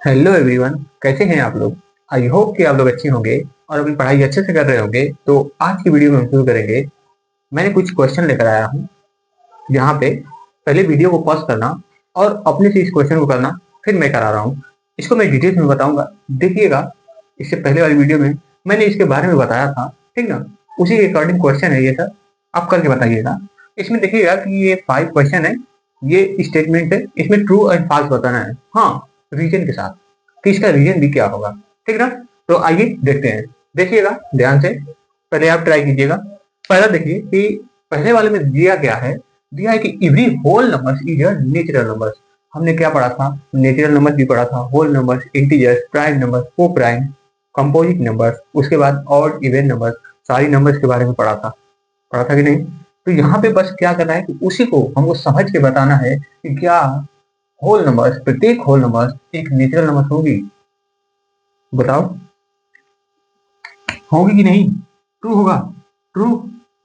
Hello everyone, कैसे हैं आप लोग। आई होप कि आप लोग अच्छे होंगे और अपनी पढ़ाई अच्छे से कर रहे होंगे। तो आज की वीडियो में हम शुरू करेंगे। मैंने कुछ क्वेश्चन लेकर आया हूँ। यहाँ पे पहले वीडियो को पॉज करना और अपने से इस क्वेश्चन को करना, फिर मैं करा रहा हूँ। इसको मैं डिटेल्स में बताऊंगा, देखिएगा। इससे पहले वाली वीडियो में मैंने इसके बारे में बताया था, ठीक ना। उसी के अकॉर्डिंग क्वेश्चन है ये सर, आप करके बताइएगा। इसमें देखिएगा कि ये 5 क्वेश्चन है, ये स्टेटमेंट है, इसमें ट्रू एंड फॉल्स बताना है, हाँ, रीजन के साथ कि इसका रीजन भी क्या होगा, ठीक ना। तो आइए देखते हैं, देखिएगा ध्यान से। पहले आप ट्राई कीजिएगा। पहला देखिए कि पहले वाले में दिया क्या है। दिया है कि every whole numbers is a natural numbers. हमने क्या पढ़ा था, नेचुरल नंबर्स भी पढ़ा था, whole numbers, integers, prime numbers, coprime, composite numbers, उसके बाद ऑड इवन नंबर्स, सारी नंबर्स के बारे में पढ़ा था कि नहीं। तो यहाँ पे बस क्या करना है कि उसी को हमको समझ के बताना है कि क्या होल नंबर्स, प्रत्येक होल नंबर्स एक नेचुरल नंबर होगी। बताओ, होगी कि नहीं। ट्रू होगा, ट्रू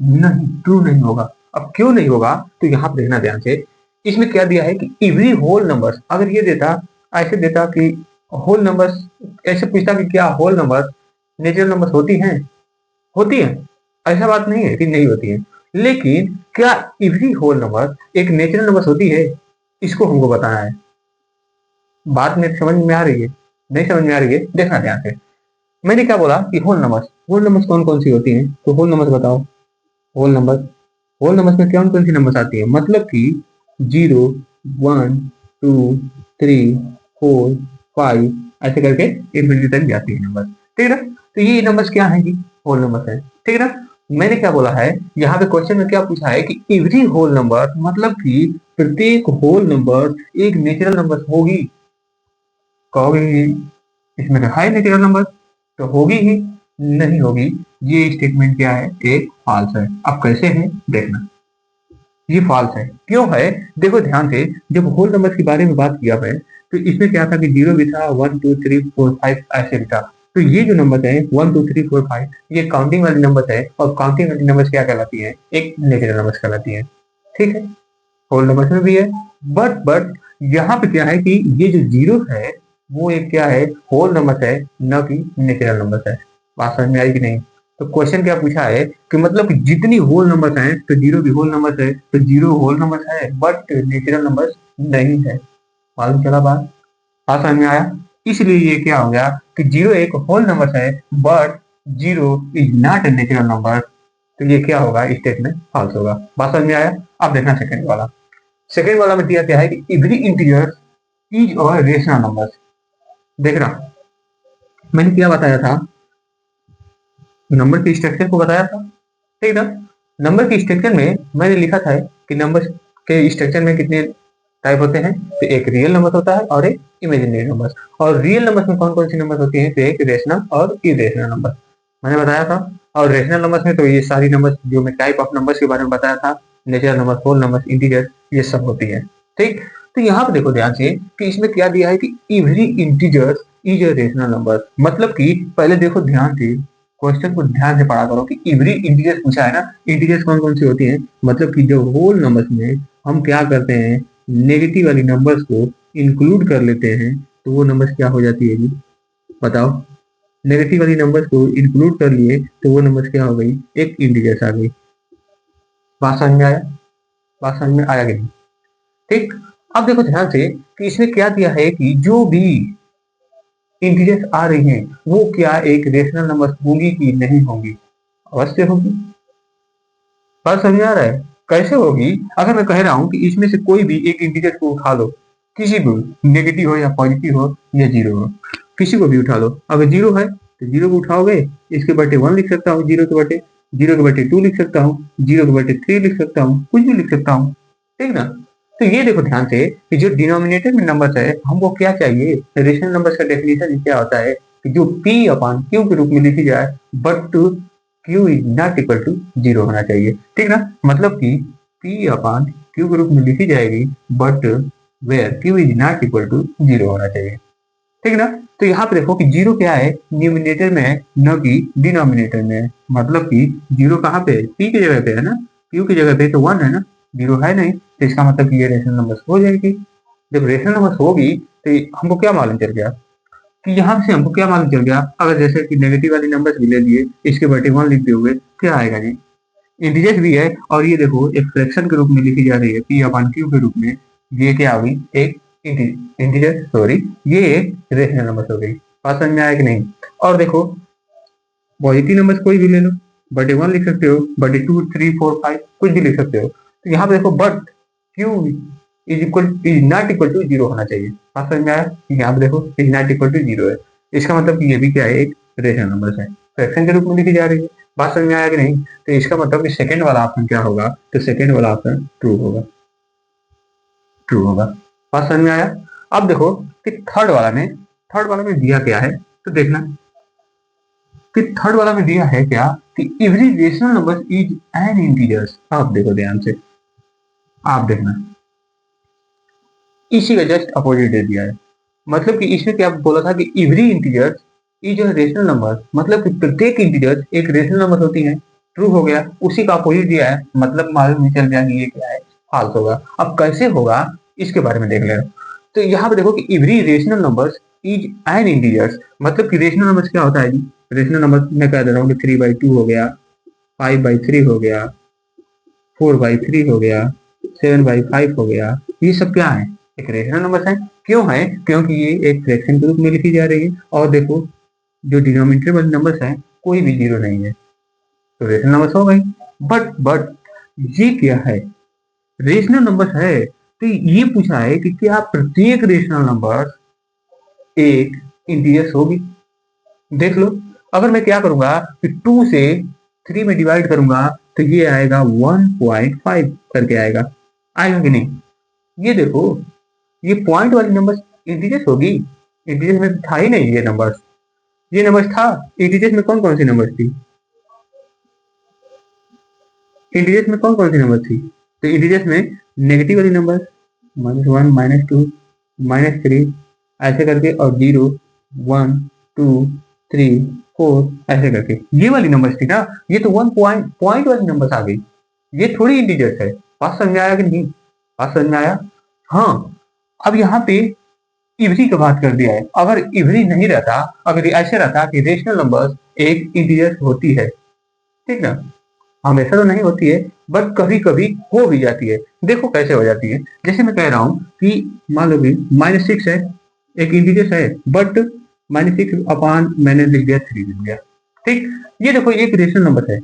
नहीं, ट्रू नहीं होगा। अब क्यों नहीं होगा, तो यहाँ पर देखना ध्यान से। इसमें क्या दिया है कि एवरी होल नंबर्स, अगर ये देता, ऐसे देता कि होल नंबर्स, ऐसे पूछता कि क्या होल नंबर्स नेचुरल नंबर्स होती हैं। ऐसा बात नहीं है कि नहीं होती है, लेकिन क्या एवरी होल नंबर एक नेचुरल नंबर होती है, इसको हमको बताना है। बात में समझ में आ रही है, नहीं समझ में आ रही है, देखना ध्यान से। मैंने क्या बोला कि होल नंबर्स कौन कौन सी होती हैं, तो होल नंबर्स बताओ। होल नंबर्स, होल नंबर्स में कौन कौन सी नंबर्स आती है, मतलब कि 0, 1, 2, 3, 4, 5, ऐसे करके इन्फिनिटी तक जाती है नंबर, ठीक है ना। तो ये नंबर्स क्या है कि होल नंबर्स है, ठीक है ना। मैंने क्या बोला है, यहाँ पे क्वेश्चन में क्या पूछा है कि एवरी होल नंबर, मतलब कि प्रत्येक होल नंबर एक नेचुरल नंबर होगी। कहोगे इसमें रखा है नेचुरल नंबर, तो होगी ही नहीं होगी। ये स्टेटमेंट क्या है, एक फॉल्स है। अब कैसे है देखना, ये फॉल्स है। क्यों है, देखो ध्यान से। जब होल नंबर के बारे में बात किया है, तो इसमें क्या था कि 0 भी था, 1, 2, 3, 4, 5 ऐसे भी था। तो ये जो नंबर है 1, 2, 3, 4, 5, ये काउंटिंग वाली नंबर है, और काउंटिंग वाली नंबर क्या कहलाती है, एक नेचुरल नंबर कहलाती है, ठीक है। होल नंबर में भी है, बट यहाँ पे क्या है कि ये जो 0 है, वो एक क्या है, होल नंबर है, न कि नेचुरल नंबर है। बात समझ में आई कि नहीं। तो क्वेश्चन क्या पूछा है कि मतलब कि जितनी होल नंबर है, तो 0 भी होल नंबर है, तो 0 होल नंबर है बट नेचुरल नंबर नहीं है। मालूम चला बात, बात समझ में आया। इसलिए ये क्या हो गया कि 0 एक होल नंबर है, but 0 is not a natural number. तो ये क्या होगा, स्टेटमेंट फॉल्स होगा। बात समझ में आया। अब देखना सेकंड वाला। सेकेंड वाला में दिया क्या है कि एवरी इंटीजर इज और रेशनल नंबर। देखना, मैंने क्या बताया था, नंबर के स्ट्रक्चर को बताया था, ठीक ना। नंबर के स्ट्रक्चर में मैंने लिखा था कि नंबर के स्ट्रक्चर में कितने टाइप होते हैं, तो एक रियल नंबर होता है और एक इमेजिनरी नंबर। और रियल नंबर में कौन कौन सी नंबर होती है, तो एक रेशनल और इरेशनल नंबर मैंने बताया था। और रेशनल नंबर में तो ये सारी नंबर जो मैं टाइप ऑफ नंबर्स के बारे में बताया था, natural number, whole number, integer, ये सब होती है, ठीक। तो यहाँ पे देखो ध्यान से कि इसमें क्या दिया है कि every integer is a rational number. मतलब कि पहले देखो ध्यान से, क्वेश्चन को ध्यान से पढ़ा करो कि एवरी इंटीजर पूछा है ना। इंटीजर्स कौन कौन सी होती हैं, मतलब कि जो होल नंबर्स में हम क्या करते हैं, नेगेटिव वाली नंबर्स को इंक्लूड कर लेते हैं, तो वो नंबर्स क्या हो जाती है जी, बताओ। नेगेटिव वाली नंबर्स को इंक्लूड कर लिए तो वो नंबर्स क्या हो गई, एक इंटीजर्स आ गई। बात समझ में आया, बात समझ में आया कि नहीं, ठीक। अब देखो ध्यान से कि इसमें क्या दिया है कि जो भी इंटीजर्स आ रही हैं, वो क्या एक रेशनल नंबर होंगी कि नहीं होंगी, अवश्य होगी। बात समझ में आ रहा है, कैसे होगी। अगर मैं कह रहा हूं कि इसमें से कोई भी एक इंटीजर को उठा लो, किसी भी, नेगेटिव हो या पॉजिटिव हो या जीरो हो, किसी को भी उठा लो। अगर जीरो है तो जीरो को उठाओगे, इसके बटे 1 लिख सकता हूँ, जीरो के बटे 2 लिख सकता हूँ, जीरो के बटे 3 लिख सकता हूँ, कुछ भी लिख सकता हूँ, ठीक ना। तो ये देखो ध्यान से कि जो डिनोमिनेटर में नंबर है, हमको क्या चाहिए, रेशनल नंबर का डेफिनेशन क्या होता है कि जो पी अपॉन क्यू के रूप में लिखी जाए, but q is not equal to 0 होना चाहिए, ठीक ना। मतलब कि पी अपॉन क्यू के रूप में लिखी जाएगी, but where q is not equal to 0 होना चाहिए, ठीक ना। तो यहाँ पे देखो कि 0 क्या है, न्यूमिनेटर में है, न कि डिनोमिनेटर में है। मतलब कि 0 कहाँ पे है, पी की जगह पे है ना, क्यू की जगह पे तो 1 है ना, 0 है नहीं। तो इसका मतलब कि ये रेशनल नंबर हो जाएगी। जब रेशनल नंबर होगी तो हमको क्या मालूम चल गया, कि यहाँ से हमको क्या मालूम चल गया, अगर जैसे कि नेगेटिव वाली नंबर्स भी ले लिए, इसके बटे 1 लिखते हुए क्या आएगा जी, इंटीजर्स भी है, और ये देखो एक फ्रैक्शन के रूप में लिखी जा रही है पी अपॉन क्यू के रूप में। ये क्या हुई, एक इंटीजर, सॉरी ये एक रेशनल नंबर हो गई। बात समझ में आया कि नहीं। और देखो पॉजिटिव नंबर कोई भी ले लो, बटे 1 लिख सकते हो, बटे 2 3 4 5 कुछ भी लिख सकते हो। तो यहाँ पे देखो but q is not equal to 0 होना चाहिए। बात समझ में आया। यहाँ पे देखो इज नॉट इक्वल टू 0 है, इसका मतलब कि ये भी क्या है, एक रेशनल नंबर है, फ्रैक्शन के रूप में लिखी जा रही है। बात समझ में आया कि नहीं। तो इसका मतलब कि सेकंड वाला ऑप्शन क्या होगा, तो सेकंड वाला ऑप्शन ट्रू होगा, ट्रू होगा। बात समझ में आया। अब देखो कि थर्ड वाला में दिया क्या है, तो देखना कि थर्ड वाला में दिया है क्या कि every rational number is an integers. आप देखो ध्यान से, आप देखना इसी का जस्ट अपोजिट दे दिया है। मतलब कि इसमें क्या बोला था कि every integer is a rational number, मतलब कि प्रत्येक इंटीजर एक रेशनल नंबर होती है। ट्रू हो गया, उसी का अपोजिट दिया है, मतलब मालूम नहीं चल गया कि ये क्या है, फाल्स होगा। अब कैसे होगा इसके बारे में देख लेना। तो यहाँ पे देखो कि every rational number is an integers, मतलब कि रेशनल नंबर क्या होता है जी, रेशनल नंबर मैं कह दे रहा हूँ कि 3/2 हो गया, 5/3 हो गया, 4/3 हो गया, 7/5 हो गया, ये सब क्या है, एक रेशनल नंबर है। क्यों है, क्योंकि ये एक फ्रैक्शन के रूप में लिखी जा रही है। और देखो जो डिनोमिनेटर वाले नंबर्स हैं कोई भी 0 नहीं है, तो रेशनल नंबर्स हो गई। बट ये क्या है, रेशनल नंबर्स है। तो ये पूछा है कि क्या प्रत्येक रेशनल नंबर एक इंटीजर्स होगी। देख लो, अगर मैं क्या करूंगा कि 2 से 3 में डिवाइड करूंगा तो ये आएगा 1.5 करके आएगा, आएगा कि नहीं। ये देखो ये पॉइंट वाली नंबर इंटीजर्स होगी, इंटीजर्स में था ही नहीं ये नंबर, ये नंबर था। इंटीजर्स में कौन कौन सी नंबर थी, इंटीजर्स में कौन कौन सी नंबर थी, तो इंटीजर्स में नेगेटिव वाली नंबर -1 -2 -3 ऐसे करके, और 0 1 2 3 4 ऐसे करके ये वाली नंबर्स थी ना। ये तो 1 पॉइंट वाली नंबर्स आ गई, ये थोड़ी इंटीजर्स है। बात समझ में आया कि नहीं, बात समझ में आया। हाँ, अब यहाँ पे इवरी का बात कर दिया है। अगर इवरी नहीं रहता, अगर ऐसे रहता कि रेशनल नंबर्स एक इंटीजर होती है, ठीक ना, हमेशा तो नहीं होती है बट कभी कभी हो भी जाती है। देखो कैसे हो जाती है, जैसे मैं कह रहा हूँ कि मान लो कि -6 है, एक इंटीजर है, बट -6 अपॉन मैंने लिख दिया 3 लिख दिया, ठीक। ये देखो ये एक रेशनल नंबर है।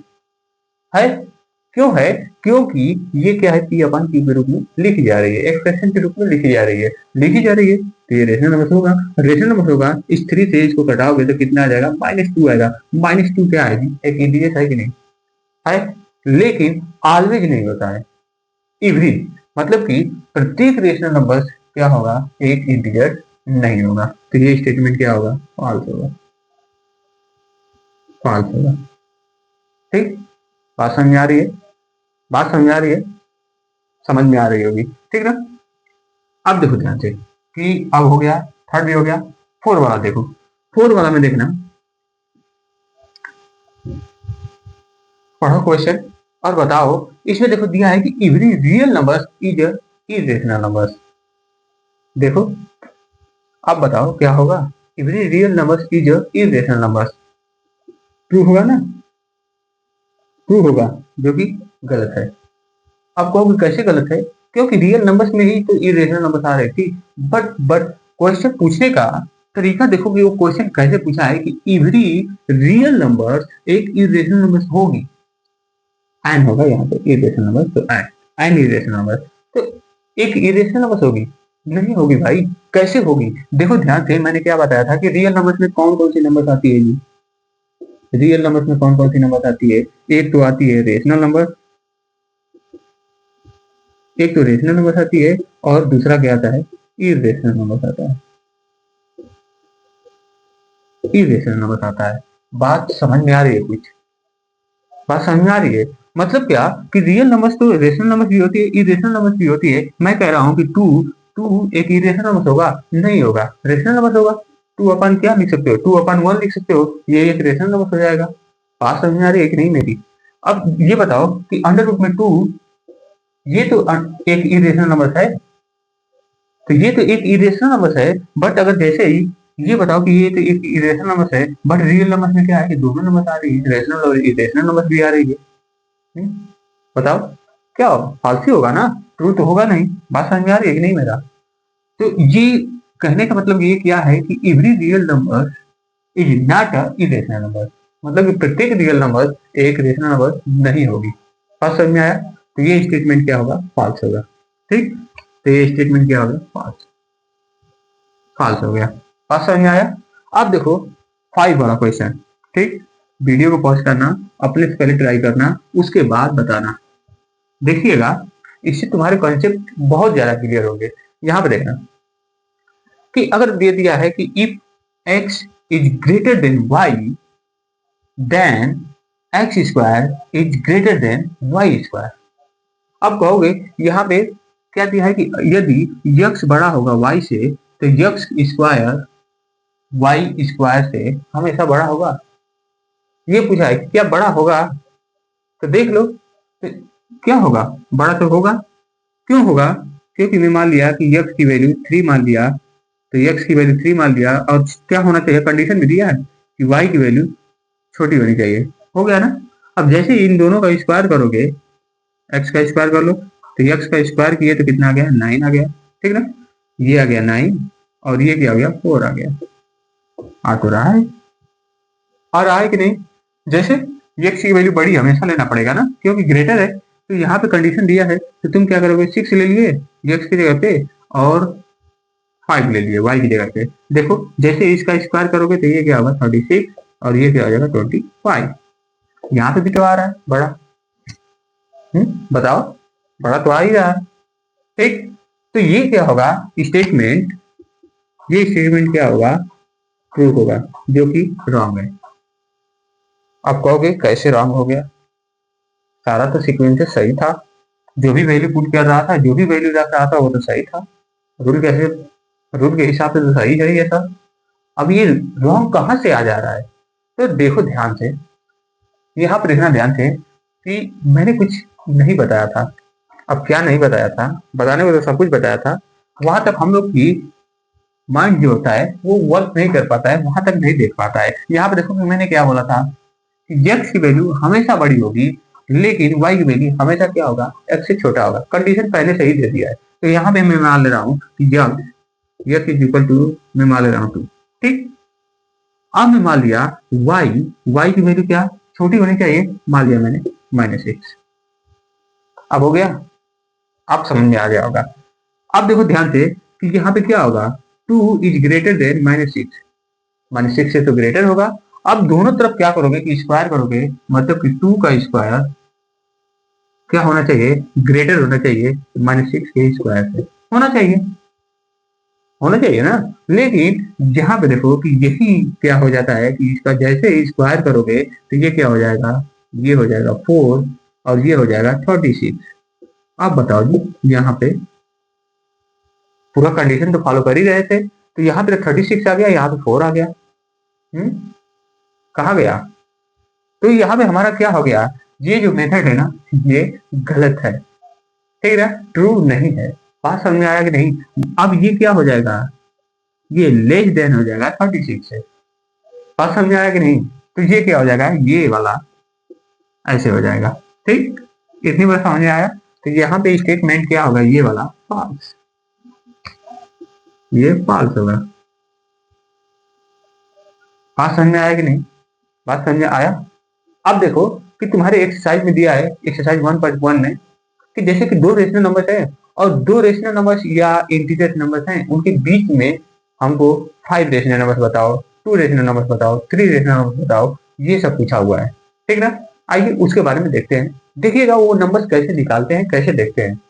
क्यों है, क्योंकि ये क्या है, पी अपॉन क्यू के रूप में लिखी जा रही है, एक्सप्रेशन के रूप में लिखी जा रही है, तो ये रेशनल नंबर होगा। रेशनल नंबर होगा, इस 3 से इसको घटाओगे तो कितना आ जाएगा, -2 आएगा। -2 क्या है जी, एक इंटीजर है कि नहीं है, लेकिन ऑलवेज नहीं होता है, इवरी मतलब कि प्रत्येक रेशनल नंबर क्या होगा, एक इंटीजर नहीं होगा। तो ये स्टेटमेंट क्या होगा, फॉल्स होगा, फॉल्स होगा, ठीक। बात समझ में आ रही है, बात समझ में आ रही है, समझ में आ रही होगी, ठीक ना। अब देखो ध्यान से कि अब हो गया, थर्ड भी हो गया, फोर वाला देखो। फोर वाला में देखना, पढ़ो क्वेश्चन और बताओ। इसमें देखो दिया है कि every real number is irrational number. देखो अब बताओ क्या होगा, every real number is irrational number. True होगा ना, ट्रू होगा, जो कि गलत है। अब कहोगे कैसे गलत है, क्योंकि रियल नंबर्स में ही तो इरेशनल नंबर्स आ रही थी। बट क्वेश्चन पूछने का तरीका देखो कि वो क्वेश्चन कैसे पूछा है कि एवरी रियल नंबर एक इरेशनल नंबर होगी, एन होगा यहाँ पे इरेशनल नंबर, तो एन इरेशनल नंबर, तो एक इरेशनल नंबर होगी, नहीं होगी भाई। कैसे होगी, देखो ध्यान से, मैंने क्या बताया था कि रियल नंबर्स में कौन कौन सी नंबर आती है जी, रियल नंबर्स में कौन कौन सी नंबर आती है, एक तो आती है रेशनल नंबर, एक तो रेशनल नंबर आती है, और दूसरा क्या आता है, इरेशनल नंबर आता है, इरेशनल नंबर आता है। बात समझ में आ रही है कुछ, बात समझ में आ रही है। मतलब क्या कि रियल नंबर्स तो रेशनल नंबर्स भी होती है, इरेशनल नंबर्स भी होती है। मैं कह रहा हूँ कि टू टू एक इरेशनल नंबर होगा, नहीं होगा, रेशनल नंबर होगा। 2 अपन क्या लिख सकते हो, 2 अपन 1 लिख सकते हो, ये एक रेशनल नंबर हो जाएगा। बात समझ में आ रही है कि नहीं मेरी। अब ये बताओ कि अंडर रूट में 2, ये तो एक इरेशनल नंबर है, तो ये तो एक इरेशनल नंबर है। बट अगर जैसे ही ये बताओ कि ये तो एक इरेशनल नंबर है, बट रियल नंबर में क्या है कि दोनों नंबर आ रही है, रेशनल और इरेशनल नंबर भी आ रही है। बताओ क्या होगा, फाल्स ही होगा ना, ट्रू तो होगा नहीं। बात समझ में आ रही है कि नहीं मेरा? तो ये कहने का मतलब ये क्या है कि every real number is not a irrational number, मतलब कि प्रत्येक रियल नंबर एक रेशनल नंबर नहीं होगी। बात समझ में आया? तो ये स्टेटमेंट क्या होगा, फॉल्स होगा। ठीक, तो ये स्टेटमेंट क्या होगा, फॉल्स, फॉल्स हो गया। बात समझ में आया? अब देखो 5 वाला क्वेश्चन। ठीक, वीडियो को पॉज करना, अपने से पहले ट्राई करना, उसके बाद बताना। देखिएगा, इससे तुम्हारे कॉन्सेप्ट बहुत ज्यादा क्लियर होंगे। यहाँ पे देखना कि अगर दे दिया है कि if x is greater than y, then x square is greater than y square. अब कहोगे यहाँ पे क्या दिया है कि यदि यक्स बड़ा होगा y से, तो यक्स स्क्वायर वाई स्क्वायर से हमेशा बड़ा होगा। ये पूछा है कि क्या बड़ा होगा, तो देख लो तो क्या होगा, बड़ा तो होगा। क्यों होगा? क्योंकि मैं मान लिया कि यक्स की वैल्यू 3 मान लिया, तो यक्स की वैल्यू 3 मान लिया, और क्या होना चाहिए, कंडीशन भी दिया है कि वाई की वैल्यू छोटी होनी चाहिए। हो गया ना? अब जैसे ही इन दोनों का स्क्वायर करोगे, एक्स का स्क्वायर कर लो, तो एक्स का स्क्वायर किए तो कितना आ गया, 9 आ गया। ठीक ना? ये आ गया 9, और ये क्या आ गया, 4 आ गया। आ तो रहा है, आ रहा है कि नहीं? जैसे एक्स की वैल्यू बड़ी हमेशा लेना पड़ेगा ना, क्योंकि ग्रेटर है। तो यहाँ पे कंडीशन दिया है, तो तुम क्या करोगे, 6 ले लिए एक्स की जगह पे, और 5 ले लिए वाई की जगह पे। देखो जैसे इसका स्क्वायर करोगे तो ये क्या होगा, 36, और ये क्या हो जाएगा, 25। यहाँ पे भी तो आ रहा है बड़ा। बताओ, बड़ा तो आ ही रहा है। ठीक, तो ये क्या होगा, स्टेटमेंट, ये स्टेटमेंट क्या होगा, ट्रू होगा, जो कि रॉन्ग है। आप कहोगे कैसे रॉन्ग हो गया, सारा तो सीक्वेंस सही था, जो भी वैल्यू पुट कर रहा था, जो भी वैल्यू रख रहा था वो तो सही था, रूल कैसे, रूल के हिसाब से तो सही है ये सब। अब ये रॉन्ग कहाँ से आ जा रहा है? तो देखो ध्यान से, यहाँ पर देखना ध्यान से कि मैंने कुछ नहीं बताया था। अब क्या नहीं बताया था, बताने को तो सब कुछ बताया था। वहां तक हम लोग की माइंड जो होता है वो वर्क नहीं कर पाता है, वहां तक नहीं देख पाता है। यहाँ पे देखो कि मैंने क्या बोला था कि x की वैल्यू हमेशा बड़ी होगी, लेकिन y की वैल्यू हमेशा क्या होगा, x से छोटा होगा। कंडीशन पहले से ही दे दिया है। तो यहाँ पे मैं मान ले रहा हूँ कि x इज इक्वल टू, मैं मान ले रहा हूँ 2। ठीक, अब मैं मान लिया y, y की वैल्यू क्या छोटी होनी चाहिए, मान लिया मैंने -6। अब हो गया, अब समझ में आ गया होगा। अब देखो ध्यान से कि यहाँ पे क्या होगा, 2 इज ग्रेटर देन -6, -6 से तो ग्रेटर होगा। अब दोनों तरफ क्या करोगे कि स्क्वायर करोगे, मतलब कि 2 का स्क्वायर क्या होना चाहिए, ग्रेटर होना चाहिए -6 के स्क्वायर से, होना चाहिए, होना चाहिए ना। लेकिन जहां पे देखो कि यही क्या हो जाता है कि इसका जैसे ही स्क्वायर करोगे तो ये क्या हो जाएगा, ये हो जाएगा 4, और ये हो जाएगा 36। अब बताओ जी, यहाँ पे पूरा कंडीशन तो फॉलो कर ही रहे थे, तो यहाँ पे 36 आ गया, यहाँ पे 4 आ गया। कहाँ गया? तो यहाँ पे हमारा क्या हो गया, ये जो मेथड है ना, ये गलत है। ठीक है, ट्रू नहीं है। बात समझ में आया कि नहीं? अब ये क्या हो जाएगा, ये लेस देन हो जाएगा 36 से। बात समझ में आया कि नहीं? तो ये क्या हो जाएगा, ये वाला ऐसे हो जाएगा। ठीक, इतनी बार समझ में आया? तो यहाँ पे स्टेटमेंट क्या होगा, ये वाला फॉल्स, ये फॉल्स होगा। बात समझ में आया कि नहीं? बात समझ में आया? अब देखो कि तुम्हारे एक्सरसाइज में दिया है, एक्सरसाइज 1.1 में, कि जैसे कि दो रेशनल नंबर्स है, और दो रेशनल नंबर्स या इंटीजर नंबर्स हैं, उनके बीच में हमको 5 रेशनल नंबर्स बताओ, 2 रेशनल नंबर्स बताओ, 3 रेशनल नंबर्स बताओ, ये सब पूछा हुआ है। ठीक ना? आइए उसके बारे में देखते हैं। देखिएगा वो नंबर्स कैसे निकालते हैं, कैसे देखते हैं।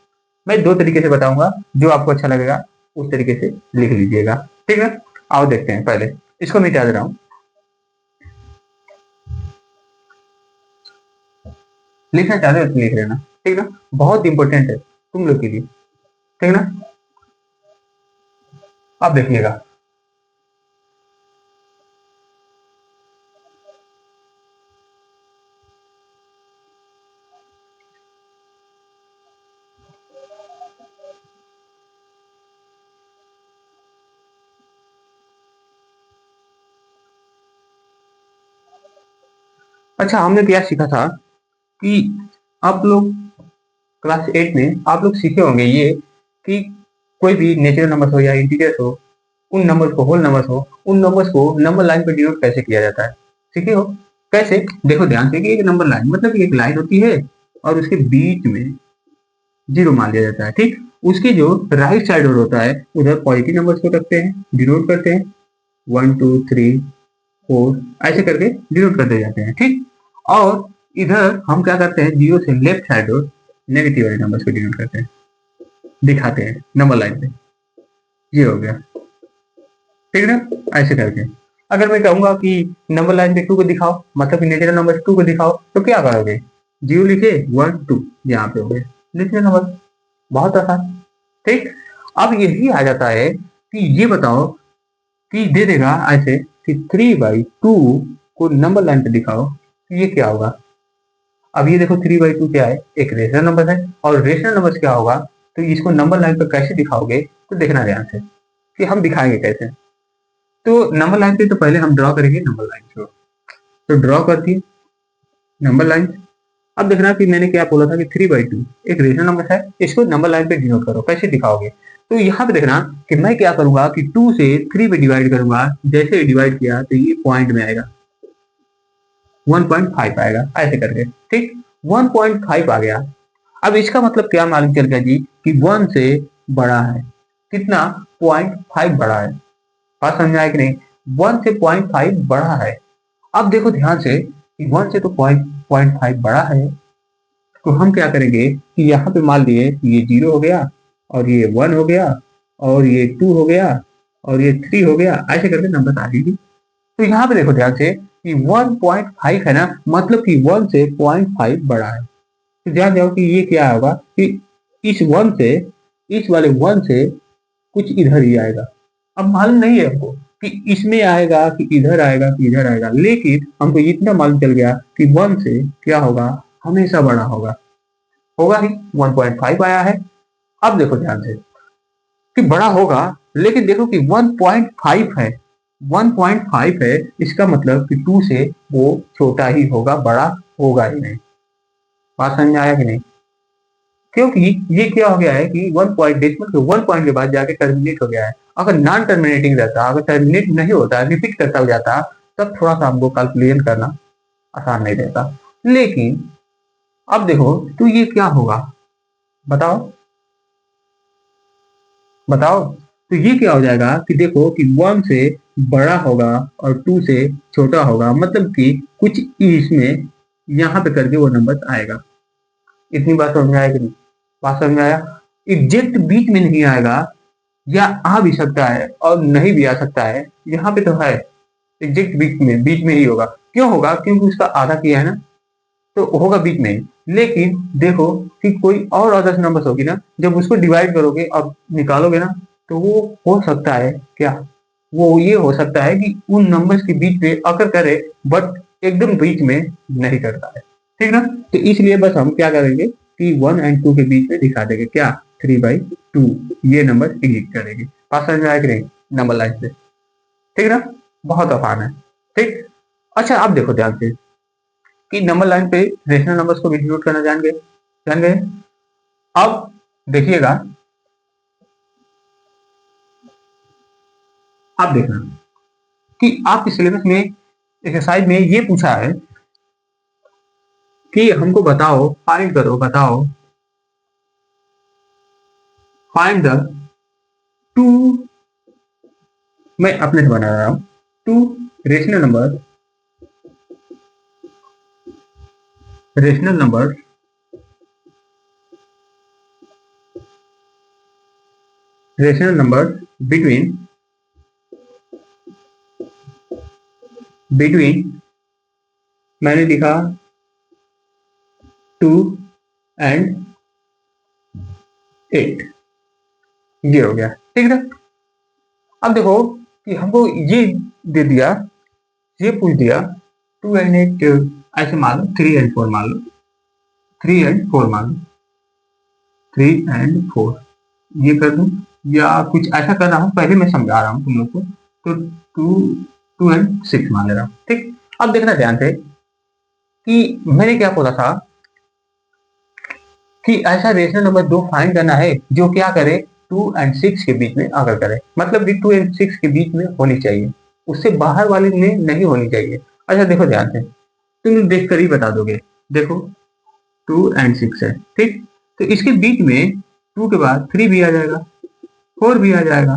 मैं 2 तरीके से बताऊंगा, जो आपको अच्छा लगेगा उस तरीके से लिख लीजिएगा। ठीक है, आओ देखते हैं। पहले इसको मिटा दे रहा हूँ, लिखना चाहते हो तो लिख लेना। ठीक ना, बहुत इंपॉर्टेंट है तुम लोग के लिए। ठीक ना, अब देखिएगा। अच्छा, हमने क्या सीखा था कि आप लोग क्लास 8 में आप लोग सीखे होंगे ये कि कोई भी नेचुरल नंबर्स हो या इंटीजर्स हो, उन नंबर्स को होल नंबर्स हो, उन नंबर्स को नंबर लाइन पे डिनोट कैसे किया जाता है। सीखे हो कैसे? देखो ध्यान से कि एक नंबर लाइन मतलब कि एक लाइन होती है और उसके बीच में जीरो मान लिया जाता है, ठीक। उसकी जो राइट साइड होता है उधर पॉजिटिव नंबर्स को रखते हैं, डिनोट करते हैं 1 2 3 4 ऐसे करके डिनोट करते जाते हैं, ठीक। और इधर हम क्या करते हैं, जीरो से लेफ्ट साइड और नेगेटिव वाले नंबर्स को डिनोट करते हैं, दिखाते हैं नंबर लाइन पे। ये हो गया, ठीक है ना, ऐसे करके। अगर मैं कहूंगा कि नंबर लाइन पे 2 को दिखाओ, मतलब कि नेचुरल नंबर 2 को दिखाओ, तो क्या करोगे, जीरो लिखे 1 2 यहाँ पे हो गए नेचुरल नंबर, बहुत आसान, ठीक। अब यही आ जाता है कि ये बताओ कि दे देगा ऐसे कि 3/2 को नंबर लाइन पे दिखाओ, तो ये क्या होगा। अब ये देखो 3/2 क्या है, एक रेशनल नंबर है, और रेशनल नंबर क्या होगा, तो इसको नंबर लाइन पर कैसे दिखाओगे, तो देखना ध्यान से कि हम दिखाएंगे कैसे। तो नंबर लाइन पे तो पहले हम ड्रॉ करेंगे नंबर लाइन को, तो ड्रॉ करती है नंबर लाइन। अब देखना कि मैंने क्या बोला था कि 3/2 एक रेशनल नंबर है, इसको नंबर लाइन पे डिनोट करो, कैसे दिखाओगे। तो यहाँ पे देखना कि मैं क्या करूंगा कि 2 से 3 पे डिवाइड करूंगा, जैसे डिवाइड किया तो ये पॉइंट में आएगा 1.5 आएगा ऐसे करके, ठीक। 1.5 आ गया। अब इसका मतलब क्या मालूम चल गया जी कि 1 से बड़ा है, कितना, 0.5 बड़ा है। बात समझ में आया कि नहीं, 1 से 0.5 बड़ा है। अब देखो ध्यान से कि 1 से तो 0.5 बड़ा है, तो हम क्या करेंगे कि यहाँ पे मान लिए ये 0 हो गया और ये 1 हो गया और ये 2 हो गया और ये 3 हो गया, ऐसे करके नंबर आ जाएगी। तो यहाँ पे देखो ध्यान से कि 1.5 है ना, मतलब कि 1 से 0.5 बड़ा है। तो ध्यान जाओ कि ये क्या होगा कि इस 1 से, इस वाले 1 से कुछ इधर ही आएगा। अब मालूम नहीं है हमको कि इसमें आएगा कि इधर आएगा कि इधर आएगा, लेकिन हमको इतना मालूम चल गया कि 1 से क्या होगा, हमेशा बड़ा होगा, होगा ही। 1.5 आया है। अब देखो ध्यान से कि बड़ा होगा, लेकिन देखो कि 1.5 है, 1.5 है, इसका मतलब कि 2 से वो छोटा ही होगा, बड़ा होगा ही नहीं। बात समझ में आया कि नहीं, क्योंकि ये क्या हो गया है कि 1 पॉइंट डेसिमल के 1 पॉइंट के बाद जाके टर्मिनेट हो गया है। अगर नॉन टर्मिनेटिंग रहता, अगर टर्मिनेट नहीं होता, रिपीट करता हो जाता, तब थोड़ा सा हमको कैलकुलेशन करना आसान नहीं रहता। लेकिन अब देखो तो ये क्या होगा, बताओ बताओ। तो ये क्या हो जाएगा कि देखो कि 1 से बड़ा होगा और 2 से छोटा होगा, मतलब कि कुछ इसमें यहाँ पे करके वो नंबर आएगा। इतनी बात समझ में आएगी नहीं, बात समझ में आया। एग्जैक्ट बीच में नहीं आएगा, या आ भी सकता है और नहीं भी आ सकता है, यहाँ पे तो है एग्जैक्ट बीच में ही होगा। क्यों होगा, क्योंकि उसका आधा किया है ना, तो होगा बीच में ही। लेकिन देखो कि कोई और अदर्स नंबर्स होगी ना, जब उसको डिवाइड करोगे और निकालोगे ना, तो वो हो सकता है क्या, वो ये हो सकता है कि उन नंबर्स के बीच में अकर करे, बट एकदम बीच में नहीं करता है, ठीक ना। तो इसलिए बस हम क्या करेंगे कि 1 और 2 के बीच में दिखा देंगे क्या, 3/2 ये नंबर एग्जिस्ट करेगी। बात समझ में आया कि नहीं, नंबर लाइन से, ठीक ना, बहुत आसान है, ठीक। अच्छा अब देखो ध्यान से कि नंबर लाइन पे रेशनल नंबर्स को भी डिनोट करना जान गए। अब देखिएगा, आप देखना कि आपके सिलेबस में एक्सरसाइज में ये पूछा है कि हमको बताओ, फाइंड करो, बताओ फाइंड द टू, मैं अपने से बना रहा हूं, two rational number, rational number rational number between between मैंने लिखा 2 एंड 8, ये हो गया, ठीक है। अब देखो कि हमको ये दे दिया, ये पूछ दिया 2 एंड 8, ऐसे मान लो 3 एंड 4 मान लो, 3 एंड 4 मान लो, 3 एंड 4 ये कर दूं, या कुछ ऐसा कर रहा हूं, पहले मैं समझा रहा हूं तुम लोग को। तो 2 एंड 6 मान ले रहा हूं, ठीक। अब देखना ध्यान से कि मैंने क्या बोला था कि ऐसा रेशनल नंबर 2 फाइंड करना है जो क्या करे 2 एंड 6 के बीच में आकर करे, मतलब कि 2 एंड 6 के बीच में होनी चाहिए, उससे बाहर वाले में नहीं होनी चाहिए। अच्छा देखो ध्यान से, तुम देख कर ही बता दोगे। देखो 2 एंड 6 है, ठीक, तो इसके बीच में 2 के बाद 3 भी आ जाएगा, 4 भी आ जाएगा,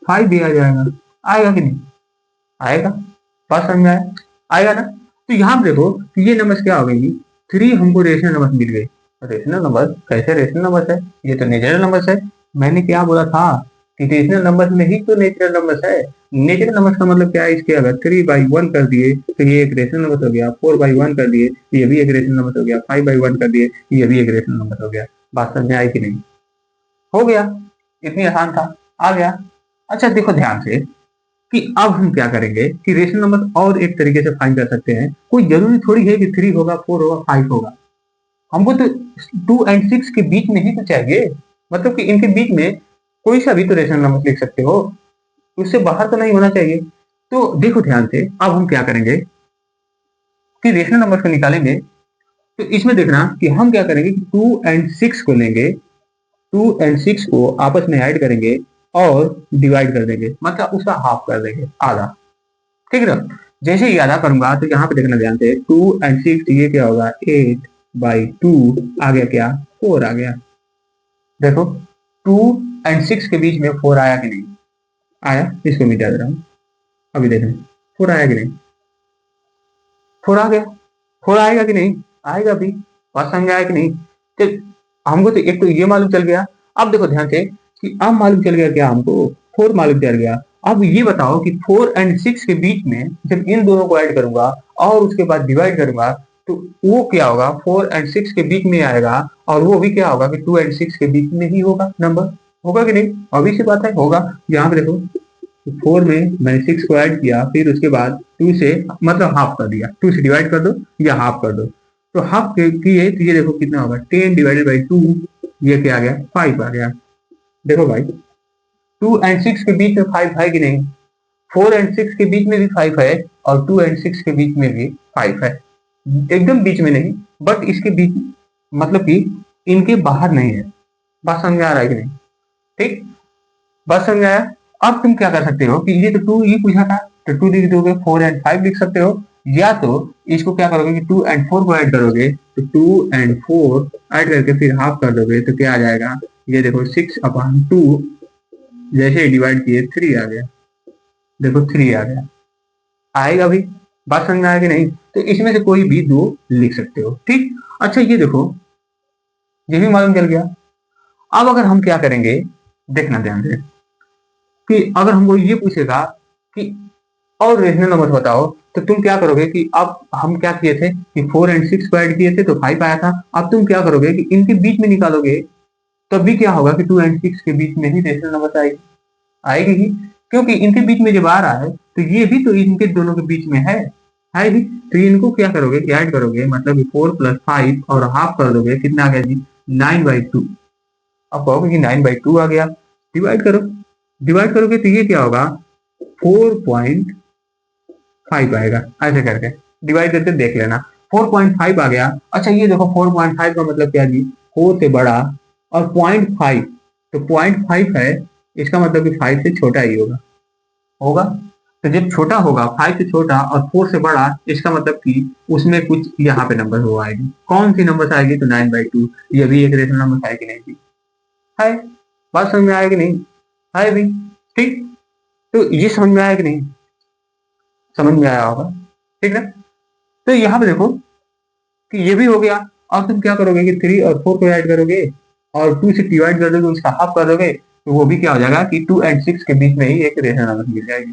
5 भी आ जाएगा, आएगा कि नहीं आएगा? बात समझ में आया? आएगा ना? तो यहाँ पे देखो कि ये नंबर क्या हो गई, 3 हमको रेशनल नंबर मिल गई। रेशनल नंबर कैसे रेशनल नंबर है? ये तो नेचुरल नंबर है। मैंने क्या बोला था कि रेशनल नंबर में ही तो नेचुरल नंबर है। नेचुरल नंबर का मतलब क्या है? इसके अगर 3/1 कर दिए तो ये एक रेशनल नंबर हो गया, 4/1 कर दिए ये भी एक रेशनल नंबर हो गया, 5/1 कर दिए ये भी एक रेशनल नंबर हो गया। बात समझ में आई कि नहीं? हो गया, इतनी आसान था, आ गया। अच्छा देखो ध्यान से कि अब हम क्या करेंगे कि रेशनल नंबर और एक तरीके से फाइंड कर सकते हैं। कोई जरूरी थोड़ी है कि 3 होगा, 4 होगा, 5 होगा। हमको तो 2 एंड 6 के बीच में ही तो चाहिए, मतलब कि इनके बीच में कोई सा भी तो रेशनल नंबर लिख सकते हो, उससे बाहर तो नहीं होना चाहिए। तो देखो ध्यान से, अब हम क्या करेंगे कि रेशनल नंबर को निकालेंगे। तो इसमें देखना कि हम क्या करेंगे कि 2 एंड 6 को लेंगे, 2 एंड 6 को आपस में ऐड करेंगे और डिवाइड कर देंगे, मतलब उसका हाफ कर देंगे, आधा। ठीक है ना? जैसे ही आधा करूंगा तो यहाँ पे देखना ध्यान से, 2 एंड 6 ये क्या होगा 8/2 आ गया, क्या 4 आ गया। देखो 2 एंड 6 के बीच में 4 आया कि नहीं आया? इसको मिटा दे रहा हूँ, अभी देखना 4 आया कि नहीं? 4 आ गया। 4 आएगा कि नहीं आएगा? अभी बात समझ आया कि नहीं? तो हमको तो एक तो ये मालूम चल गया। अब देखो ध्यान से कि अब मालूम चल गया क्या हमको, 4 मालूम चल गया। अब ये बताओ कि 4 एंड 6 के बीच में जब इन दोनों को ऐड करूंगा और उसके बाद डिवाइड करूंगा तो वो क्या होगा, 4 एंड 6 के बीच में आएगा, और वो भी क्या होगा कि 2 एंड 6 के बीच में ही होगा नंबर। होगा कि नहीं? ऑब्वियस सी बात है होगा। यहाँ पे देखो 4 में मैंने 6 को ऐड किया, फिर उसके बाद 2 से मतलब हाफ कर दिया, 2 से डिवाइड कर दो या हाफ कर दो, तो हाफ किए तो ये देखो कितना होगा 10/2, ये क्या आ गया 5 आ गया। देखो भाई 2 एंड 6 के बीच में 5 है कि नहीं? 4 एंड 6 के बीच में भी 5 है और 2 एंड 6 के बीच में भी 5 है, एकदम बीच में नहीं, बट इसके बीच मतलब कि इनके बाहर नहीं है। बात समझ में आ रहा है कि नहीं? ठीक, बात समझ में आया? अब तुम क्या कर सकते हो कि ये तो 2 ये पूछा था, तो 2 लिख दोगे, 4 एंड 5 लिख सकते हो, या तो इसको क्या करोगे कि 2 एंड 4 को ऐड करोगे, तो 2 एंड 4 ऐड करके फिर हाफ कर दोगे तो क्या आ जाएगा, ये देखो 6/2, जैसे डिवाइड किए 3 आ गया। देखो 3 आ गया, आएगा भी। बात समझ में आया कि नहीं? तो इसमें से कोई भी 2 लिख सकते हो। ठीक, अच्छा ये देखो ये भी मालूम चल गया। अब अगर हम क्या करेंगे, देखना ध्यान से कि अगर हमको ये पूछेगा कि और रेशनल नंबर बताओ, तो तुम क्या करोगे कि अब हम क्या किए थे कि 4 एंड 6 को ऐड किए थे तो 5 आया था। अब तुम क्या करोगे कि इनके बीच में निकालोगे, तब भी क्या होगा कि 2 एंड 6 के बीच में ही रेशनल नंबर आएगी, आएगी ही, क्योंकि इनके बीच में जब आ रहा है तो ये भी तो इनके दोनों के बीच में है ही। तो इनको क्या करोगे कि ऐड करोगे, मतलब 4 + 5 और हाफ कर दोगे, कितना आ गया जी 9/2। अब कहोगे कि 9/2 आ गया, डिवाइड करो, डिवाइड करोगे तो ये क्या होगा 4.5 आएगा। ऐसे करके डिवाइड करके देख लेना, 4.5 आ गया। अच्छा ये देखो 4.5 का मतलब क्या जी, 4 से बड़ा और 0.5, तो 0.5 है, इसका मतलब कि 5 से छोटा ही होगा, होगा। तो जब छोटा होगा 5 से छोटा और 4 से बड़ा, इसका मतलब कि उसमें कुछ यहाँ पे नंबर हो आएगी। कौन सी नंबर आएगी? तो 9/2। ये भी एक रेशनल नंबर है कि नहीं जी? है। बात समझ में आया कि नहीं? है भी। ठीक, तो ये समझ में आया कि नहीं? समझ में आया होगा, ठीक है। तो यहाँ पे देखो कि ये भी हो गया। और तुम क्या करोगे कि 3 और 4 को ऐड करोगे और 2 से डिवाइड कर दोगे, उसका हाफ कर दोगे, तो वो भी क्या हो जाएगा कि 2 एंड 6 के बीच में ही एक रेशनल नंबर मिल जाएगी।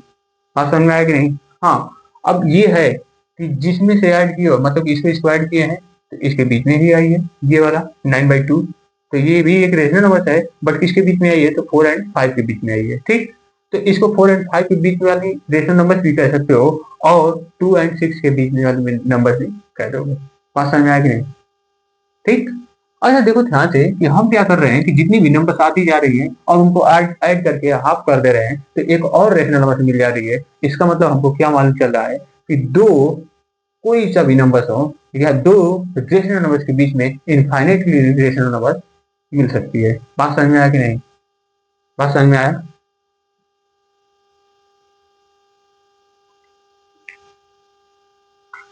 बात समझ में आया कि नहीं? हाँ, अब ये है कि जिसमें से ऐड किए हो, मतलब इसको ऐड किए हैं तो इसके बीच में ही आई है ये वाला 9/2, तो ये भी एक रेशनल नंबर है, बट किसके बीच में आई है? तो 4 एंड 5 के बीच में आई है। ठीक, तो इसको 4 एंड 5 के बीच वाली रेशनल नंबर भी कह सकते हो और 2 एंड 6 के बीच में वाले नंबर भी कह दोगे। बात समझ में आया कि नहीं? ठीक, अच्छा देखो ध्यान से कि हम क्या कर रहे हैं कि जितनी भी नंबर आती जा रही है और उनको ऐड ऐड करके हाफ कर दे रहे हैं, तो एक और रेशनल नंबर मिल जा रही है। इसका मतलब हमको क्या मालूम चल रहा है कि 2 कोई सा भी नंबर्स हो या दो रेशनल नंबर्स के बीच में इनफाइनाइटली रेशनल नंबर मिल सकती है। बात समझ में आया कि नहीं? बात समझ में आया?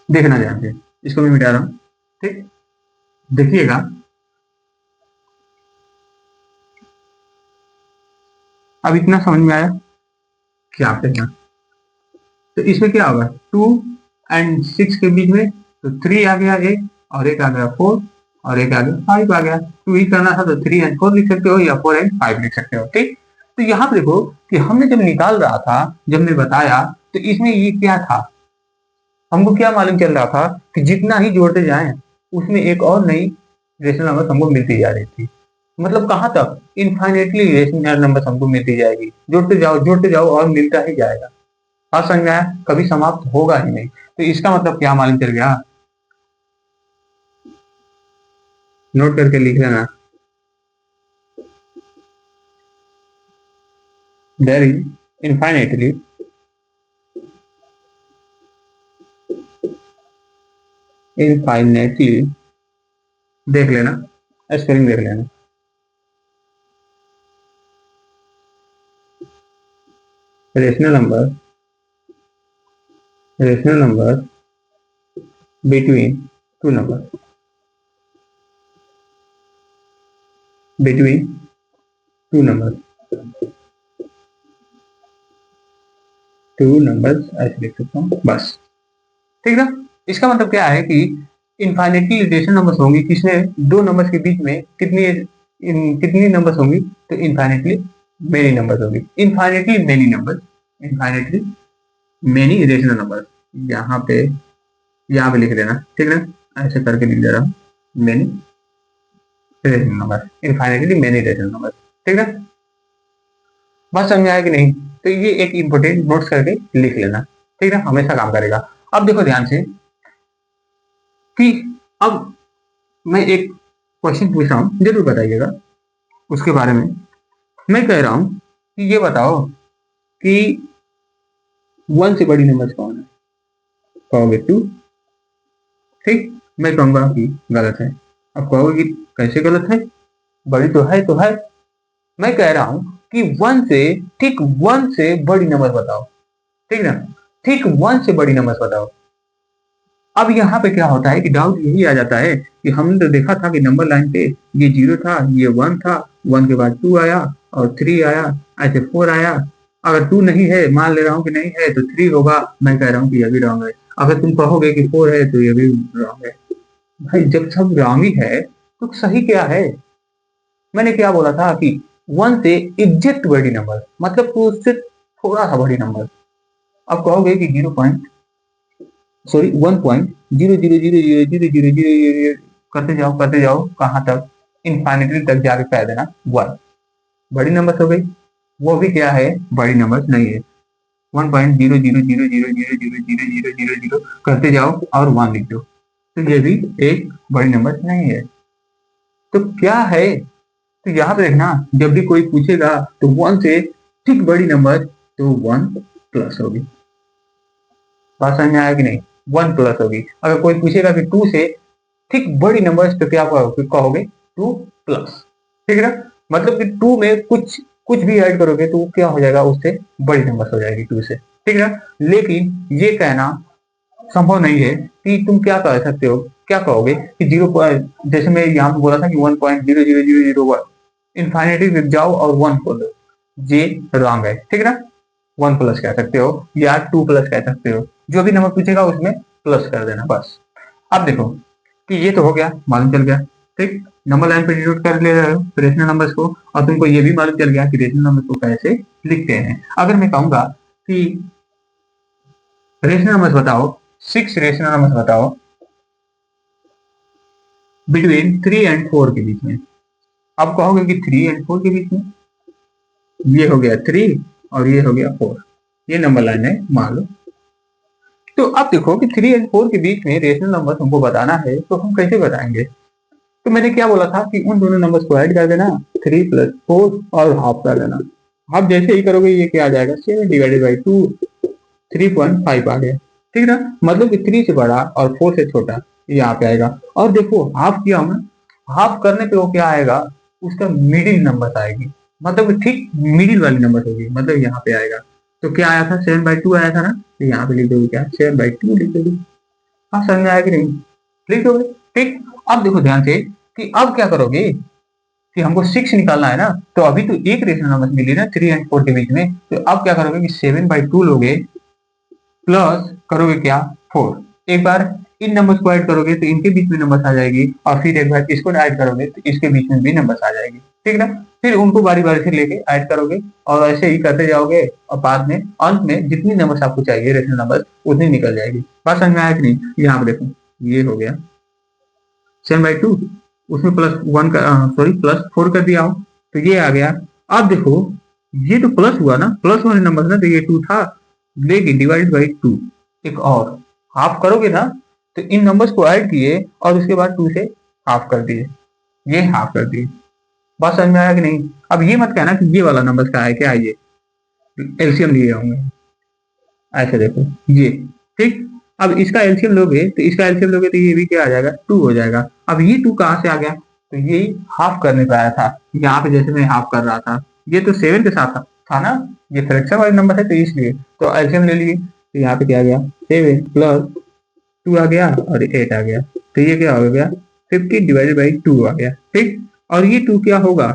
देखना ध्यान से, इसको भी मिटा रहा हूं, ठीक, देखिएगा। अब इतना समझ में आया कि आप देखना, तो इसमें क्या होगा, 2 और 6 के बीच में तो 3 आ गया एक, और एक आ गया 4, और एक आ गया 5 आ गया। तो ही करना था, तो 3 और 4 लिख सकते हो या 4 और 5 लिख सकते हो, ठीक। तो यहाँ पे देखो कि हमने जब निकाल रहा था, जब मैं बताया, तो इसमें ये क्या था, हमको क्या मालूम चल रहा था कि जितना ही जोड़ते जाएं उसमें एक और नई रेशनल नंबर हमको मिलती जा रही थी। मतलब कहाँ तक, इनफाइनेटली रेशनल नंबर हमको मिलती जाएगी, जोड़ते जाओ और मिलता ही जाएगा। बात समझ में आया? कभी समाप्त होगा ही नहीं। तो इसका मतलब क्या मालूम चल गया, नोट करके लिख लेना, देयर इज इनफाइनेटली इनफाइनेटली, देख लेना, स्पेलिंग देख लेना, rational number between two number, between two number, ऐसे लिख सकता हूँ बस, ठीक ना। इसका मतलब क्या है कि इनफाइनेटली रेशनल नंबर्स होंगी, किसमें, दो नंबर्स के बीच में कितनी नंबर्स होंगी, तो इनफाइनेटली मेनी नंबर्स होंगी, इनफाइनेटली मेनी रेशनल नंबर। यहाँ पे लिख देना, ठीक ना, ऐसे करके लिख दे रहा हूँ, many rational number, infinitely many rational number, ठीक ना। बात समझ में आया कि नहीं? तो ये एक इंपॉर्टेंट नोट्स करके लिख लेना, ठीक है, हमेशा काम करेगा। अब देखो ध्यान से कि अब मैं एक क्वेश्चन पूछ रहा हूँ, जरूर बताइएगा उसके बारे में। मैं कह रहा हूँ कि ये बताओ कि 1 से बड़ी नंबर कौन है, कहोगे 2, ठीक, मैं कहूंगा कि गलत है। अब कहोगे कि कैसे गलत है, बड़ी तो है। मैं कह रहा हूं कि 1 से, ठीक 1 से बड़ी नंबर बताओ, ठीक ना, ठीक 1 से बड़ी नंबर बताओ। अब यहाँ पे क्या होता है कि डाउट यही आ जाता है कि हमने तो देखा था कि नंबर लाइन पे ये 0 था, ये 1 था, 1 के बाद 2 आया और 3 आया, ऐसे 4 आया। अगर 2 नहीं है, मान ले रहा हूँ कि नहीं है, तो 3 होगा। मैं कह रहा हूँ कि ये भी रॉन्ग है। अगर तुम कहोगे कि 4 है, तो ये भी रॉन्ग है। भाई जब सब रॉन्ग ही है तो सही क्या है? मैंने क्या बोला था कि 1 से एग्जैक्ट बड़ी नंबर, मतलब कि उससे थोड़ा सा बड़ी नंबर। अब कहोगे कि 1.0000000 करते जाओ कहाँ तक, इनफाइनिटी तक जाके कह देना 1 बड़ी नंबर हो गई। वो भी क्या है, बड़ी नंबर नहीं है। 1.000000000 करते जाओ और 1 लिख दो, तो ये भी एक बड़ी नंबर नहीं है। तो क्या है, तो यहाँ पे देखना, जब भी कोई पूछेगा तो 1 से ठीक बड़ी नंबर तो 1 प्लस होगी। बात समझ में आया कि नहीं? 1 प्लस होगी। अगर कोई पूछेगा कि 2 से ठीक बड़ी नंबर तो क्या कहोगे, 2 प्लस, ठीक है ना। मतलब कि 2 में कुछ कुछ भी ऐड करोगे तो क्या हो जाएगा, उससे बड़ी नंबर हो जाएगी 2 से, ठीक है ना। लेकिन ये कहना संभव नहीं है कि तुम क्या कह सकते हो, क्या कहोगे कि 0, जैसे मैं यहाँ पे बोला था कि 1.0000001, इनफाइनिटी जाओ और 1 खोल दो, ये रॉन्ग है, ठीक है ना। 1 प्लस कह सकते हो या 2 प्लस कह सकते हो, जो भी नंबर पूछेगा उसमें प्लस कर देना बस। अब देखो कि ये तो हो गया, मालूम चल गया, ठीक। नंबर लाइन पे डिनोट कर ले रहे हो रेशनल नंबर्स को, और तुमको ये भी मालूम चल गया कि रेशनल नंबर को कैसे लिखते हैं। अगर मैं कहूंगा कि रेशनल नंबर्स बताओ, 6 रेशनल नंबर्स बताओ बिटवीन 3 एंड 4 के बीच में। अब कहोगे कि 3 एंड 4 के बीच में, ये हो गया 3 और ये हो गया 4, ये नंबर लाइन है, मान लो। तो अब देखो कि 3 एंड 4 के बीच में रेशनल नंबर हमको बताना है, तो हम कैसे बताएंगे? तो मैंने क्या बोला था कि उन दोनों नंबर्स को ऐड कर देना, 3 + 4 और हाफ कर देना। आप जैसे ही करोगे ये क्या आ जाएगा, 7 ÷ 2, 3.5 आ गया। ठीक है ना, मतलब कि 3 से बड़ा और 4 से छोटा ये यहाँ पे आएगा। और देखो हाफ किया हमने, हाफ करने पे वो क्या आएगा, उसका मिडिल नंबर आएगी, मतलब कि ठीक मिडिल वाली नंबर होगी, मतलब यहाँ पे आएगा। तो क्या आया था, 7/2 आया था ना, तो यहाँ पे लिख दोगे क्या, 7/2 लिख दोगे। हाँ समझ में आया कि नहीं, लिख दोगे। ठीक, अब देखो ध्यान से कि अब क्या करोगे कि हमको 6 निकालना है ना, तो अभी तो एक रेशनल नंबर मिली ना 3 एंड 4 के बीच में, तो अब क्या करोगे कि 7/2 लोगे प्लस करोगे क्या 4, एक बार इन नंबर्स को ऐड करोगे तो इनके बीच में नंबर्स आ जाएगी, और फिर एक बार इसको ऐड करोगे तो इसके बीच में भी नंबर्स आ जाएगी, ठीक ना। फिर उनको बारी बारी से लेके ऐड करोगे और ऐसे ही करते जाओगे, और बाद में अंत में जितनी नंबर्स आपको चाहिए रेशनल नंबर उतनी निकल जाएगी। बात समझ में आया कि नहीं, यहाँ पे देखो ये हो गया 7/2, उसमें +1 का सॉरी +4 कर दिया हो तो ये आ गया। अब देखो ये तो प्लस हुआ ना, प्लस वाले नंबर ना, तो ये 2 था, लेकिन डिवाइडेड बाई 2 एक और हाफ करोगे ना, तो इन नंबर्स को ऐड किए और उसके बाद 2 से हाफ कर दिए, ये हाफ कर दिए। बात समझ में आया कि नहीं। अब ये मत कहना कि ये वाला नंबर का है क्या, ये एलसीएम लिए होंगे, ऐसे देखो ये, ठीक। अब इसका एलसीएम लोगे तो इसका एलसीएम लोगे तो ये भी क्या आ जाएगा, 2 हो जाएगा। अब ये 2 कहाँ से आ गया, तो ये हाफ करने पे आया था, यहाँ पे जैसे मैं हाफ कर रहा था, ये तो 7 के साथ था ना, ये फ्रैक्शन वाले नंबर है तो इसलिए तो एलसीएम ले लिए, तो यहाँ पे क्या आ गया 7 प्लस 2 आ गया और 8 आ गया, तो ये क्या हो गया 50/2 आ गया, ठीक। और ये 2 क्या होगा,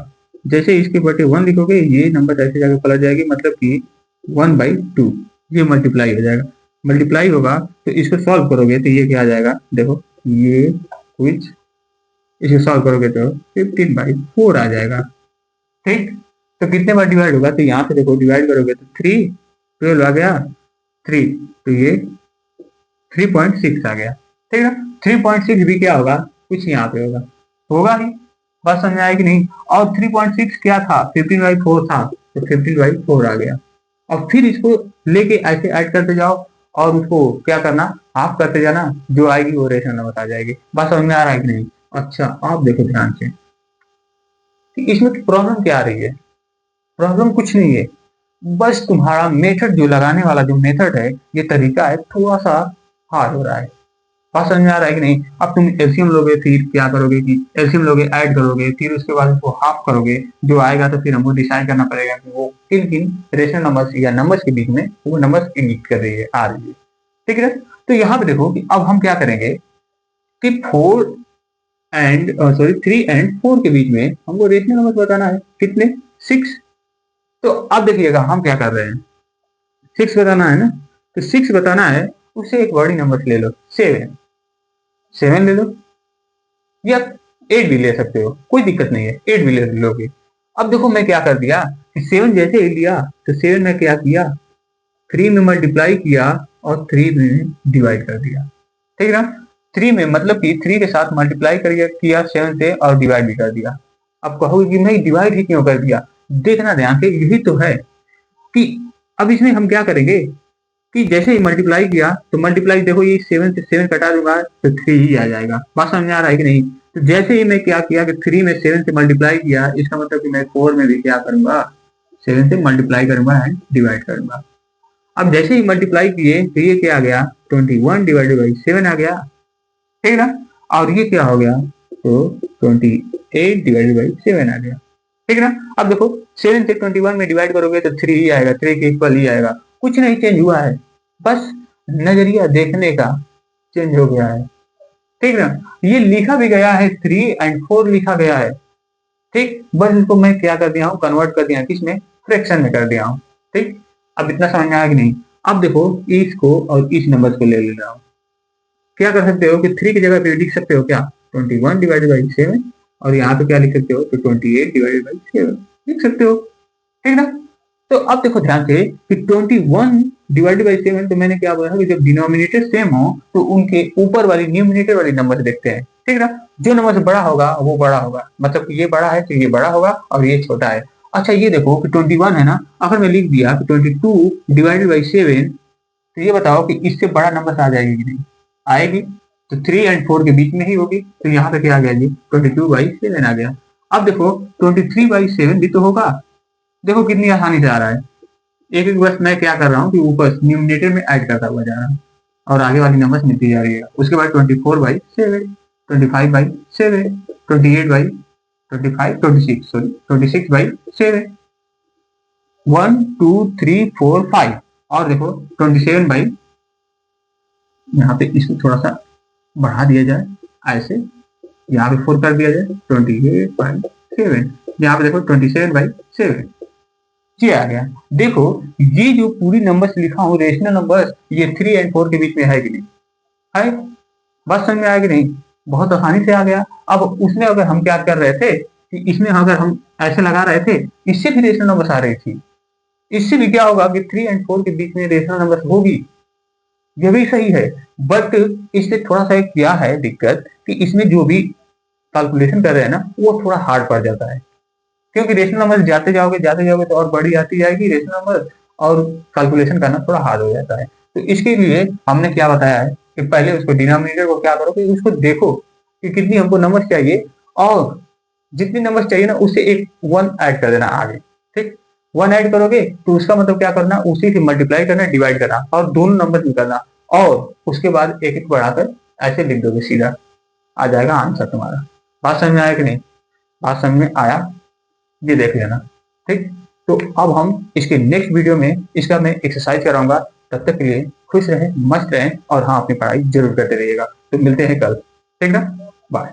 जैसे इसके बटे 1 लिखोगे ये नंबर ऐसे जाके पलट जाएगी, मतलब कि 1/2 ये मल्टीप्लाई हो जाएगा, मल्टीप्लाई होगा तो इसको सॉल्व करोगे तो ये क्या आ जाएगा, देखो ये कुछ इसको सॉल्व करोगे तो 15/4 आ जाएगा, ठीक। तो कितने बार डिवाइड होगा, तो यहाँ पे देखो डिवाइड करोगे तो 3 12 आ गया 3, तो ये 3.6 आ गया, ठीक है। 3.6 भी क्या होगा, कुछ यहाँ पे होगा, होगा ही। बात समझ में आया कि नहीं। और 3.6 क्या था, 15/4 था, तो 15/4 आ गया। और फिर इसको लेके ऐसे ऐड करते जाओ और उसको क्या करना, हाफ करते जाना, जो आएगी वो रेशनल नंबर आ जाएगी। बात समझ में आ रहा है कि नहीं। अच्छा आप देखो ध्यान से कि इसमें प्रॉब्लम क्या आ रही है, प्रॉब्लम कुछ नहीं है, बस तुम्हारा मेथड जो लगाने वाला जो मेथड है, ये तरीका है, थोड़ा सा हार्ड हो रहा है। बात समझ में आ रहा है कि नहीं। अब तुम एलसीएम लोगे, फिर क्या करोगे कि एलसीएम लोगे, ऐड करोगे, फिर उसके बाद उसको हाफ करोगे, जो आएगा तो फिर हमको डिसाइड करना पड़ेगा कि वो किन किन रेशनल नंबर्स या नंबर्स के बीच में वो नंबर्स इंडिकेट कर रही है, आ रही है, ठीक है। तो यहाँ पे देखो कि अब हम क्या करेंगे कि 3 एंड 4 के बीच में हमको रेशनल नंबर बताना है, कितने 6। तो अब देखिएगा हम क्या कर रहे हैं, 6 बताना है ना, तो 6 बताना है, उससे एक बड़ी नंबर ले लो, 7 ले लो, या 8 भी ले सकते हो, कोई दिक्कत नहीं है, 8 भी ले लोगे। अब देखो मैं क्या कर दिया कि 7 जैसे ही लिया तो 7 में क्या किया, 3 में मल्टीप्लाई किया और 3 में डिवाइड कर दिया, ठीक है ना। 3 में मतलब कि 3 के साथ मल्टीप्लाई किया 7 से और डिवाइड भी कर दिया। अब कहोगे कि नहीं डिवाइड ही क्यों कर दिया, देखना ध्यान से, यही तो है कि अब इसमें हम क्या करेंगे कि जैसे ही मल्टीप्लाई किया तो मल्टीप्लाई देखो ये 7 से 7 कटा दूंगा तो 3 ही आ जाएगा। बात समझ में आ रहा है कि नहीं। तो जैसे ही मैं क्या किया कि 3 में 7 से मल्टीप्लाई किया, इसका मतलब कि मैं 4 में भी क्या करूंगा, 7 से मल्टीप्लाई करूंगा एंड डिवाइड करूंगा। अब जैसे ही मल्टीप्लाई किए तो ये क्या आ गया, 21/7 आ गया, ठीक है ना। और ये क्या हो गया, तो 28/7 आ गया, ठीक है ना। अब देखो 7 से 21 में डिवाइड करोगे तो 3 ही आएगा, 3 के इक्वल ही आएगा, कुछ नहीं चेंज हुआ है, बस नजरिया देखने का चेंज हो गया है, ठीक ना। ये लिखा भी गया है 3 और 4 लिखा गया है, ठीक, बस इसको मैं क्या कर दिया हूँ, कन्वर्ट कर दिया किसमें, फ्रैक्शन में कर दिया हूँ, ठीक। अब इतना समझ में आया कि नहीं। अब देखो इसको और इस नंबर को ले रहा हूँ, क्या कर सकते हो कि 3 की जगह पे लिख सकते हो क्या, 21/7, और यहाँ पे क्या लिख सकते हो, तो 28/7 लिख सकते हो, ठीक ना। तो अब देखो ध्यान से कि 21/7, तो मैंने क्या बोला कि जब डिनोमिनेटर सेम हो तो उनके ऊपर वाली न्यूमिनेटर वाली नंबर देखते हैं, ठीक ना। जो नंबर से बड़ा होगा वो बड़ा होगा, मतलब कि ये बड़ा है तो ये बड़ा होगा और ये छोटा है। अच्छा ये देखो कि 21 है ना, अगर मैं लिख दिया कि 22/7, तो ये बताओ कि इससे बड़ा नंबर आ जाएगी कि नहीं, आएगी। तो 3 एंड 4 के बीच में ही होगी, तो यहाँ पे क्या आ गया जी, 22/7 आ गया। अब देखो 23/7 भी तो होगा, देखो कितनी आसानी से आ रहा है। एक एक बस मैं क्या कर रहा हूँ कि ऊपर न्यूमिनेटर में ऐड करता हुआ जा रहा हूँ, और आगे वाली नंबर्स मिलती जा रही है। उसके बाद 24/7, 25/7, 26 सॉरी 26/7, 1 2 3 4 5 और देखो 27 बाई, यहाँ पे इसको थोड़ा सा बढ़ा दिया जाए ऐसे, यहाँ पे 4 कर दिया जाए 28/7, यहाँ पे देखो 27/7, ये आ गया। देखो ये जो पूरी नंबर्स लिखा हूँ रेशनल नंबर्स, ये 3 और 4 के बीच में है कि नहीं है? बात समझ में आया कि नहीं? बहुत आसानी से आ गया। अब उसमें अगर हम क्या कर रहे थे कि इसमें अगर हम ऐसे लगा रहे थे, इससे भी रेशनल नंबर्स आ रही थी, इससे भी क्या होगा कि 3 और 4 के बीच में रेशनल नंबर्स होगी, ये भी सही है। बट इससे थोड़ा सा क्या है दिक्कत कि इसमें जो भी कैलकुलेशन कर रहे हैं ना वो थोड़ा हार्ड पड़ जाता है, क्योंकि रेशनल नंबर जाते जाओगे तो और बड़ी आती जाएगी रेशनल नंबर, और कैलकुलेशन करना थोड़ा हार्ड हो जाता है। तो इसके लिए हमने क्या बताया है कि पहले उसको डिनोमिनेटर को क्या करो कि उसको देखो कि कितनी हमको नंबर चाहिए, और जितनी नंबर चाहिए ना उससे एक 1 ऐड कर देना आगे। ठीक, 1 ऐड करोगे तो उसका मतलब क्या करना, उसी से मल्टीप्लाई करना, डिवाइड करना और दोनों नंबर निकालना, और उसके बाद एक एक बढ़ाकर ऐसे लिख दोगे, सीधा आ जाएगा आंसर तुम्हारा। बात समझ में आया कि नहीं? बात समझ में आया, ये देख लेना। ठीक, तो अब हम इसके नेक्स्ट वीडियो में इसका मैं एक्सरसाइज कराऊंगा। तब तक के लिए खुश रहें, मस्त रहें, और हाँ अपनी पढ़ाई जरूर करते रहिएगा। तो मिलते हैं कल, ठीक ना, बाय।